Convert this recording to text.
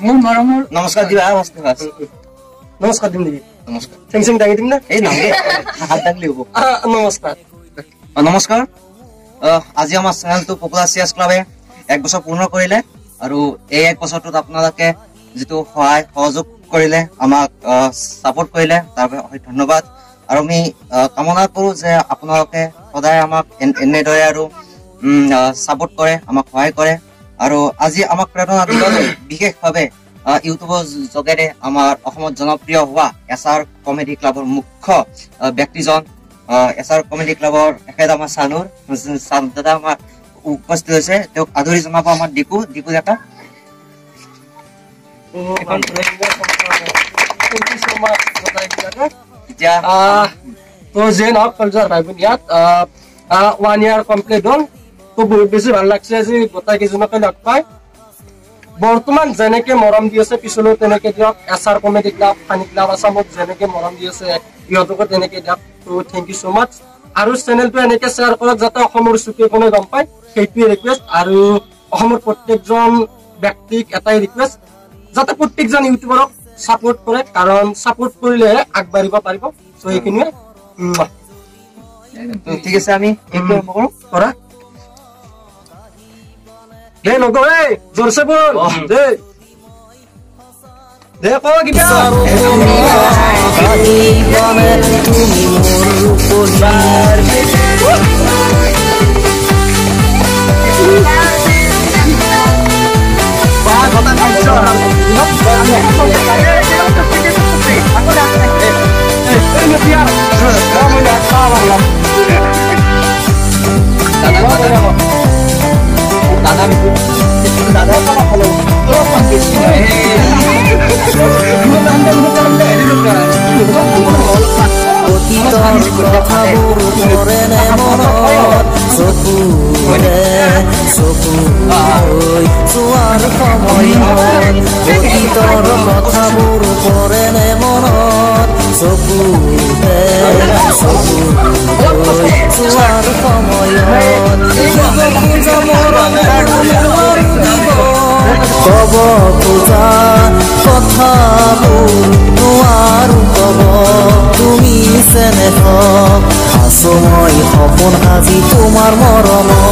মোৰ মৰমৰ নমস্কাৰ দিবা নমস্কাৰ দিম নেকি নমস্কাৰ চেং চেং দাঙি দিম না এই নাম হাত দাঙলি হ'ব নমস্কাৰ নমস্কাৰ আজি আমাৰ চেনেলটো পপুলাৰ চিয়াৰ্ছ ক্লাবে 1 বছৰ পূৰ্ণ কৰিলে আৰু এই 1 বছৰটোত আপোনালোকে যেটো সহায় সহযোগ কৰিলে আমাক সাপোৰ্ট কৰিলে তাৰ বাবে ধন্যবাদ আৰু আমি কামনা কৰো যে আপোনালোকে সদায় আমাক এনেদৰে আৰু সাপোৰ্ট কৰে আমাক সহায় কৰে আৰু আজি আমাক প্ৰেৰণা দিবলৈ বিশেষভাৱে ইউটিউবৰ যোগেৰে আমাৰ অসমত জনপ্ৰিয় হোৱা এছআৰ কমেডি ক্লাবৰ মুখ্য ব্যক্তিজন এছআৰ কমেডি ক্লাবৰ এখেত আমাৰ সানুৰ দাদা আমাৰ উপস্থিত হৈছে তেওঁক আদৰি জনাব আমাৰ দীপু ডেকা তো যে নহওক কলজাৰ ভাই বোন ইয়াত 1 ইয়াৰ কমপ্লিট হ'ল তো বহুত বেছি ভাল লাগছে যে গোটাই কেইজনকে লগ পাই বৰ্তমান যেনেকে মৰম দি আছে পিছলৈ তেনেকে দিয়ক এছআৰ কমেডি ক্লাব ফানি ক্লাব আছামক যেনেকে মৰম দি আছে ইহঁতকো তেনেকে দিয়ক তো থেংক ইউ সো মাচ আৰু চেনেলটো এনেকে শ্বেয়াৰ কৰক যাতে অসমৰ চুকে কোনে গম পায় সেইটোৱে ৰিকুৱেষ্ট আৰু অসমৰ প্ৰত্যেকজন ব্যক্তিক এটাই ৰিকুৱেষ্ট যাতে প্ৰত্যেকজন ইউটিউবাৰক সাপোৰ্ট কৰে কাৰণ সাপোৰ্ট কৰিলে আগবাঢ়িব পাৰিব সো এইখিনিয়ে ঠিক আছে আমি একটু নকৰো কৰা দে নকো এই জোৰছে বল দে দে কো কিবা তুমি মোৰ উপহাৰ কথা কাইছো অতীতৰ কথাবোৰ পৰেনে মনত চকুৰে চোৱাৰ সময়ত অতীতৰ কথাবোৰ পৰেনে মনত চকুৰে চোৱাৰ সময়ত কব খোজা কথাবোৰ নোৱাৰো কব তুমি চেনেহ আছো মই সপোন আজি তোমাৰ মৰমত